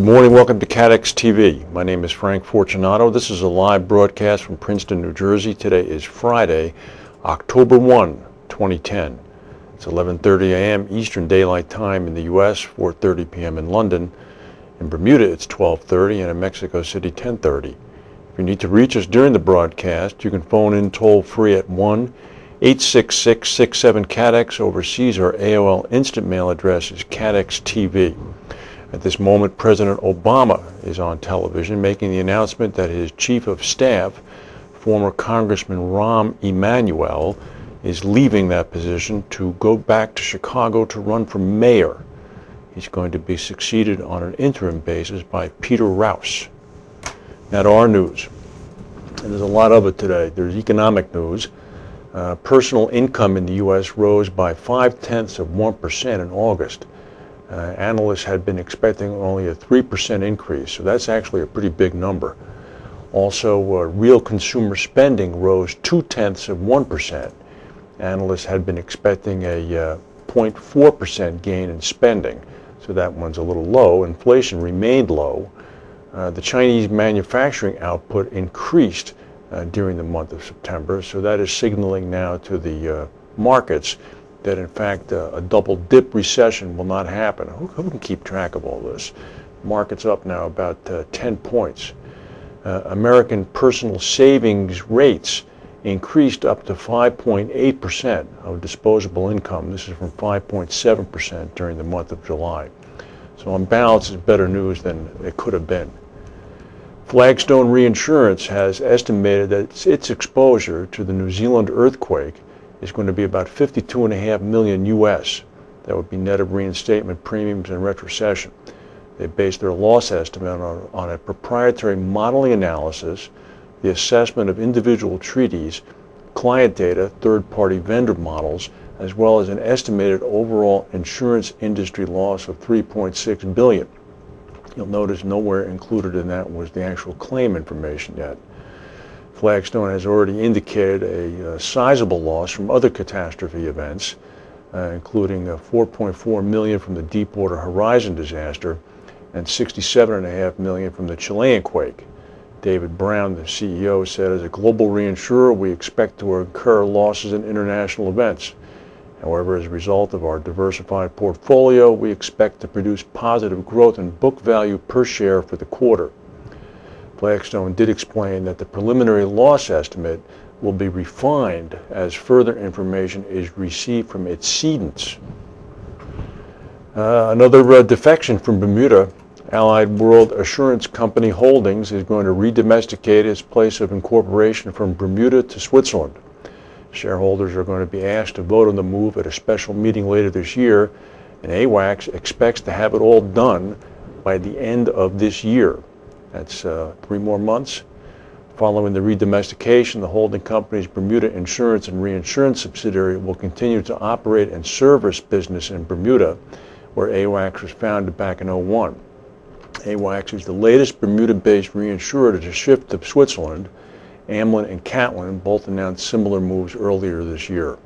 morning, welcome to CATEX-TV. My name is Frank Fortunato. This is a live broadcast from Princeton, New Jersey. Today is Friday, October 1, 2010. It's 11:30 a.m. Eastern Daylight Time in the U.S., 4:30 p.m. in London. In Bermuda, it's 12:30, and in Mexico City, 10:30. If you need to reach us during the broadcast, you can phone in toll-free at 1-866-67-CATEX. Overseas, our AOL instant mail address is CATEX-TV. At this moment, President Obama is on television making the announcement that his chief of staff, former Congressman Rahm Emanuel, is leaving that position to go back to Chicago to run for mayor. He's going to be succeeded on an interim basis by Peter Rouse. Now to our news, and there's a lot of it today. There's economic news. Personal income in the U.S. rose by 0.5% in August. Analysts had been expecting only a 3% increase, so that's actually a pretty big number. Also, real consumer spending rose 0.2%. Analysts had been expecting a 0.4% gain in spending, so that one's a little low. Inflation remained low. The Chinese manufacturing output increased during the month of September, so that is signaling now to the markets that in fact a double-dip recession will not happen. Who can keep track of all this? Market's up now about 10 points. American personal savings rates increased up to 5.8% of disposable income. This is from 5.7% during the month of July. So on balance, it's better news than it could have been. Flagstone Reinsurance has estimated that its exposure to the New Zealand earthquake is going to be about $52.5 million US. That would be net of reinstatement premiums and retrocession. They based their loss estimate on a proprietary modeling analysis, the assessment of individual treaties, client data, third-party vendor models, as well as an estimated overall insurance industry loss of $3.6 billion. You'll notice nowhere included in that was the actual claim information yet. Flagstone has already indicated a sizable loss from other catastrophe events, including $4.4 million from the Deepwater Horizon disaster and $67.5 million from the Chilean quake. David Brown, the CEO, said, "As a global reinsurer, we expect to incur losses in international events. However, as a result of our diversified portfolio, we expect to produce positive growth in book value per share for the quarter." Flagstone did explain that the preliminary loss estimate will be refined as further information is received from its cedents. Another defection from Bermuda. Allied World Assurance Company Holdings is going to redomesticate its place of incorporation from Bermuda to Switzerland. Shareholders are going to be asked to vote on the move at a special meeting later this year, and AWACS expects to have it all done by the end of this year. That's 3 more months. Following the redomestication, the holding company's Bermuda Insurance and Reinsurance subsidiary will continue to operate and service business in Bermuda, where AWACS was founded back in 2001. AWACS is the latest Bermuda-based reinsurer to shift to Switzerland. Amlin and Catlin both announced similar moves earlier this year.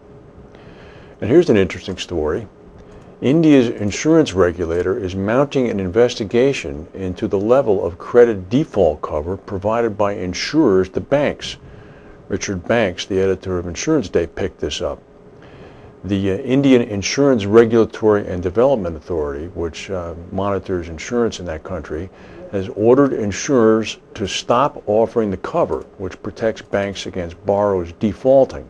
And here's an interesting story. India's insurance regulator is mounting an investigation into the level of credit default cover provided by insurers to banks. Richard Banks, the editor of Insurance Day, picked this up. The Indian Insurance Regulatory and Development Authority, which monitors insurance in that country, has ordered insurers to stop offering the cover, which protects banks against borrowers defaulting,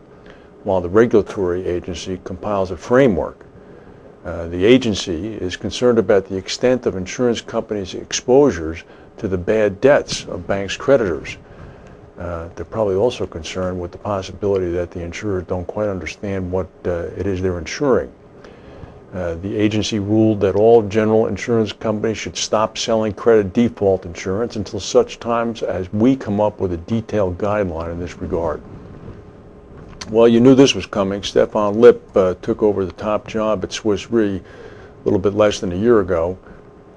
while the regulatory agency compiles a framework. The agency is concerned about the extent of insurance companies' exposures to the bad debts of banks' creditors. They're probably also concerned with the possibility that the insurers don't quite understand what it is they're insuring. The agency ruled that all general insurance companies should stop selling credit default insurance until such times as we come up with a detailed guideline in this regard. Well, you knew this was coming. Stefan Lipp took over the top job at Swiss Re a little bit less than a year ago,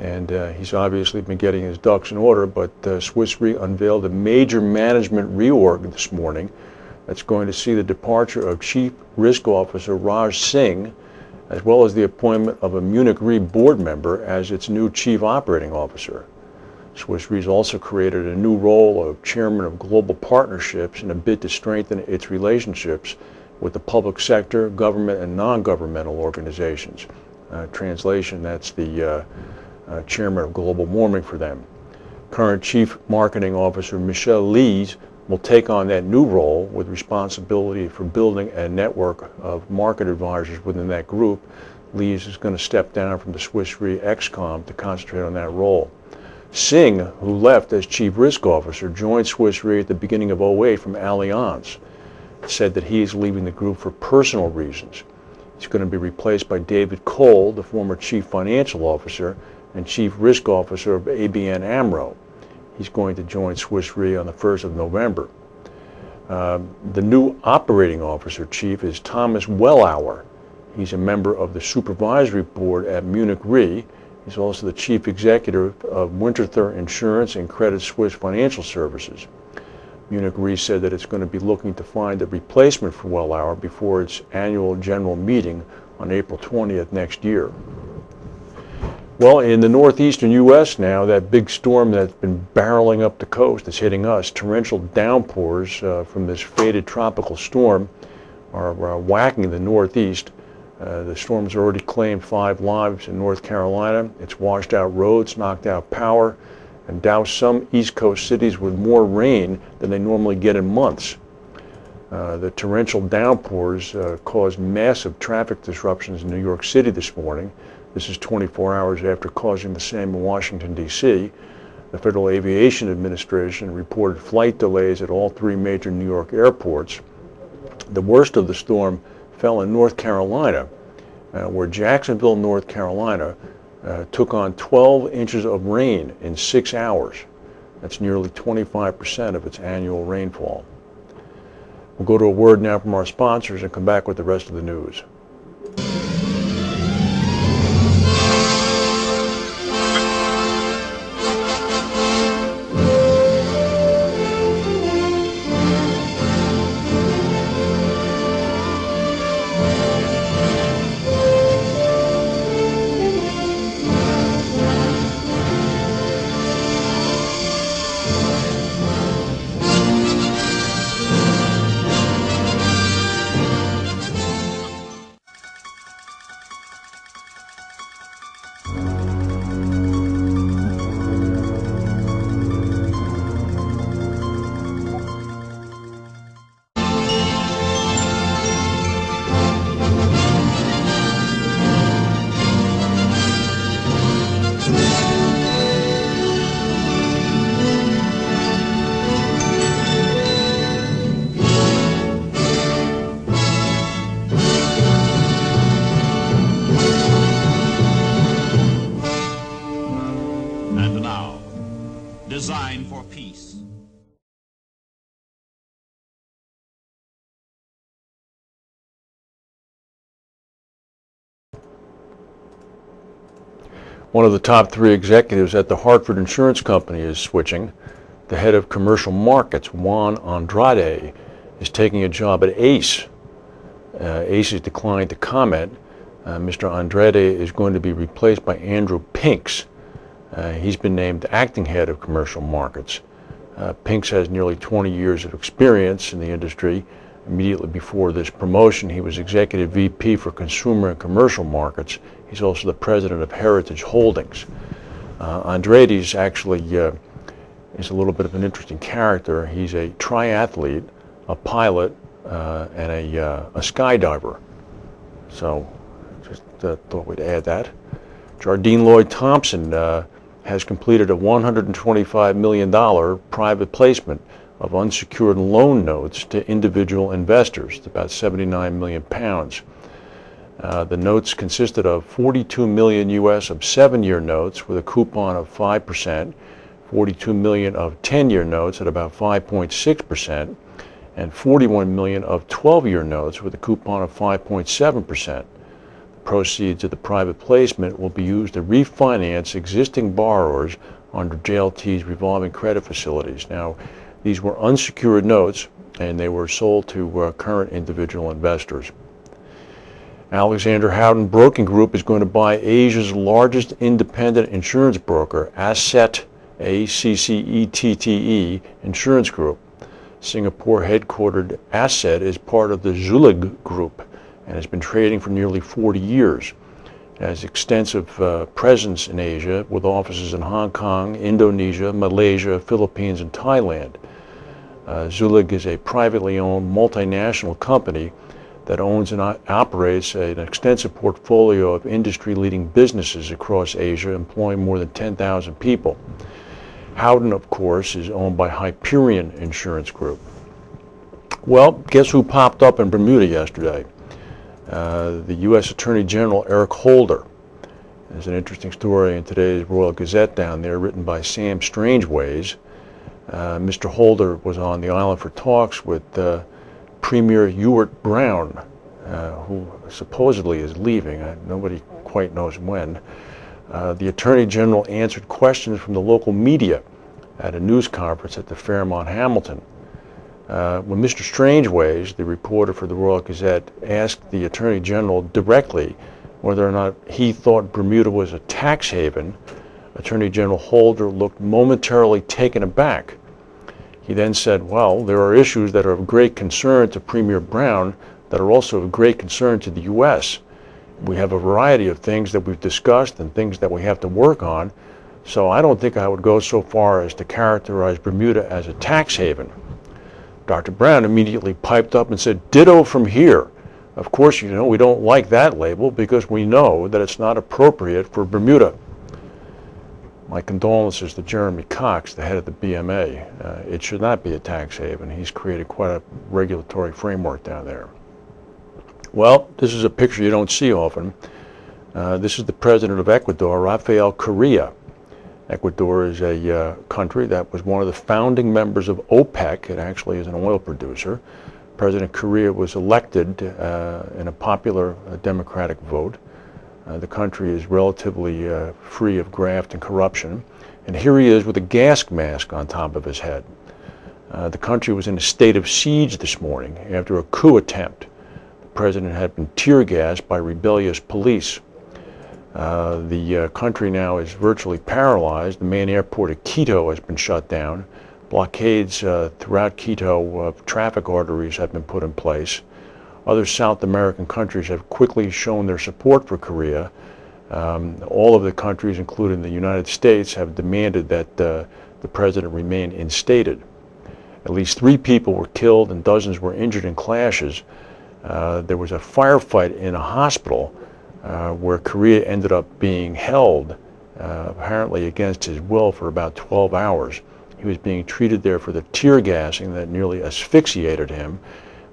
and he's obviously been getting his ducks in order, but Swiss Re unveiled a major management reorg this morning that's going to see the departure of Chief Risk Officer Raj Singh, as well as the appointment of a Munich Re board member as its new Chief Operating Officer. Swiss Re has also created a new role of chairman of global partnerships in a bid to strengthen its relationships with the public sector, government, and non-governmental organizations. Translation, that's the chairman of global warming for them. Current Chief Marketing Officer Michelle Lees will take on that new role with responsibility for building a network of market advisors within that group. Lees is going to step down from the Swiss Re Excom to concentrate on that role. Singh, who left as Chief Risk Officer, joined Swiss Re at the beginning of '08 from Allianz, said that he is leaving the group for personal reasons. He's going to be replaced by David Cole, the former Chief Financial Officer and Chief Risk Officer of ABN AMRO. He's going to join Swiss Re on the 1st of November. The new operating officer chief is Thomas Wellauer. He's a member of the supervisory board at Munich Re. He's also the chief executive of Winterthur Insurance and Credit Suisse Financial Services. Munich Re said that it's going to be looking to find a replacement for Wellauer before its annual general meeting on April 20th next year. Well, in the northeastern U.S. now, that big storm that's been barreling up the coast is hitting us. Torrential downpours from this faded tropical storm are whacking the northeast. The storm's already claimed 5 lives in North Carolina. It's washed out roads, knocked out power, and doused some East Coast cities with more rain than they normally get in months. The torrential downpours caused massive traffic disruptions in New York City this morning. This is 24 hours after causing the same in Washington, D.C. The Federal Aviation Administration reported flight delays at all 3 major New York airports. The worst of the storm fell in North Carolina, where Jacksonville, North Carolina, took on 12 inches of rain in 6 hours. That's nearly 25% of its annual rainfall. We'll go to a word now from our sponsors and come back with the rest of the news. Design for peace. One of the top 3 executives at the Hartford Insurance Company is switching. The head of commercial markets, Juan Andrade, is taking a job at ACE. ACE has declined to comment. Mr. Andrade is going to be replaced by Andrew Pinks. He's been named acting head of commercial markets. Pinks has nearly 20 years of experience in the industry. Immediately before this promotion, he was executive VP for consumer and commercial markets. He's also the president of Heritage Holdings. Andrade is actually is a little bit of an interesting character. He's a triathlete, a pilot, and a skydiver. So just thought we'd add that. Jardine Lloyd Thompson has completed a $125 million private placement of unsecured loan notes to individual investors. It's about 79 million pounds. The notes consisted of 42 million US of 7-year notes with a coupon of 5%, 42 million of 10-year notes at about 5.6%, and 41 million of 12-year notes with a coupon of 5.7%. Proceeds of the private placement will be used to refinance existing borrowers under JLT's revolving credit facilities. Now, these were unsecured notes, and they were sold to current individual investors. Alexander Howden Broking Group is going to buy Asia's largest independent insurance broker, Asset ACCETTE Insurance Group. Singapore-headquartered asset is part of the Zulig Group and has been trading for nearly 40 years. It has extensive presence in Asia with offices in Hong Kong, Indonesia, Malaysia, Philippines, and Thailand. Zulig is a privately owned multinational company that owns and operates an extensive portfolio of industry-leading businesses across Asia, employing more than 10,000 people. Howden, of course, is owned by Hyperion Insurance Group. Well, guess who popped up in Bermuda yesterday? The U.S. Attorney General Eric Holder. There's an interesting story in today's Royal Gazette down there, written by Sam Strangeways. Mr. Holder was on the island for talks with Premier Ewart Brown, who supposedly is leaving. Nobody quite knows when. The Attorney General answered questions from the local media at a news conference at the Fairmont Hamilton. When Mr. Strangeways, the reporter for the Royal Gazette, asked the Attorney General directly whether or not he thought Bermuda was a tax haven, Attorney General Holder looked momentarily taken aback. He then said, well, there are issues that are of great concern to Premier Brown that are also of great concern to the U.S. We have a variety of things that we've discussed and things that we have to work on, so I don't think I would go so far as to characterize Bermuda as a tax haven. Dr. Brown immediately piped up and said, ditto from here. Of course, you know, we don't like that label because we know that it's not appropriate for Bermuda. My condolences to Jeremy Cox, the head of the BMA. It should not be a tax haven. He's created quite a regulatory framework down there. Well, this is a picture you don't see often. This is the president of Ecuador, Rafael Correa. Ecuador is a country that was one of the founding members of OPEC. It actually is an oil producer. President Correa was elected in a popular democratic vote. The country is relatively free of graft and corruption. And here he is with a gas mask on top of his head. The country was in a state of siege this morning after a coup attempt. The president had been tear gassed by rebellious police. The country now is virtually paralyzed. The main airport of Quito has been shut down. Blockades throughout Quito of traffic arteries have been put in place. Other South American countries have quickly shown their support for Korea. All of the countries, including the United States, have demanded that the president remain instated. At least 3 people were killed and dozens were injured in clashes. There was a firefight in a hospital where Correa ended up being held, apparently against his will, for about 12 hours. He was being treated there for the tear gassing that nearly asphyxiated him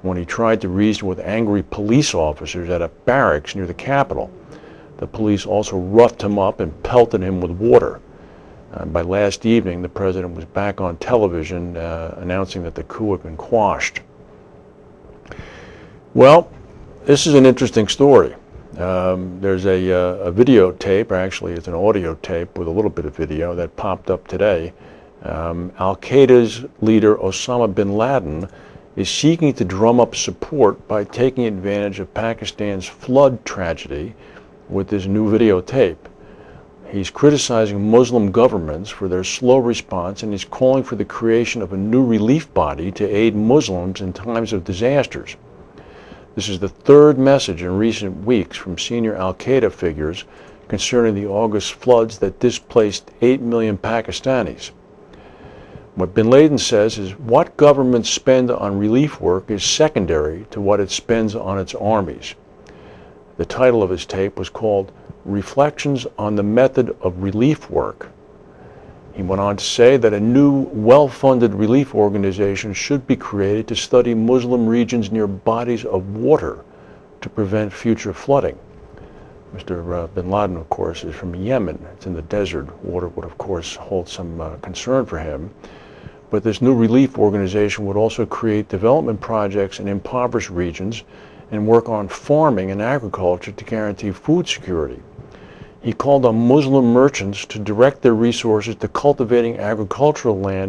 when he tried to reason with angry police officers at a barracks near the Capitol. The police also roughed him up and pelted him with water. By last evening, the president was back on television announcing that the coup had been quashed. Well, this is an interesting story. There's a videotape, or actually it's an audio tape with a little bit of video that popped up today. Al-Qaeda's leader Osama bin Laden is seeking to drum up support by taking advantage of Pakistan's flood tragedy with this new videotape. He's criticizing Muslim governments for their slow response, and he's calling for the creation of a new relief body to aid Muslims in times of disasters. This is the 3rd message in recent weeks from senior Al-Qaeda figures concerning the August floods that displaced 8 million Pakistanis. What bin Laden says is what governments spend on relief work is secondary to what it spends on its armies. The title of his tape was called Reflections on the Method of Relief Work. He went on to say that a new, well-funded relief organization should be created to study Muslim regions near bodies of water to prevent future flooding. Mr. bin Laden, of course, is from Yemen. It's in the desert. Water would, of course, hold some concern for him. But this new relief organization would also create development projects in impoverished regions and work on farming and agriculture to guarantee food security. He called on Muslim merchants to direct their resources to cultivating agricultural land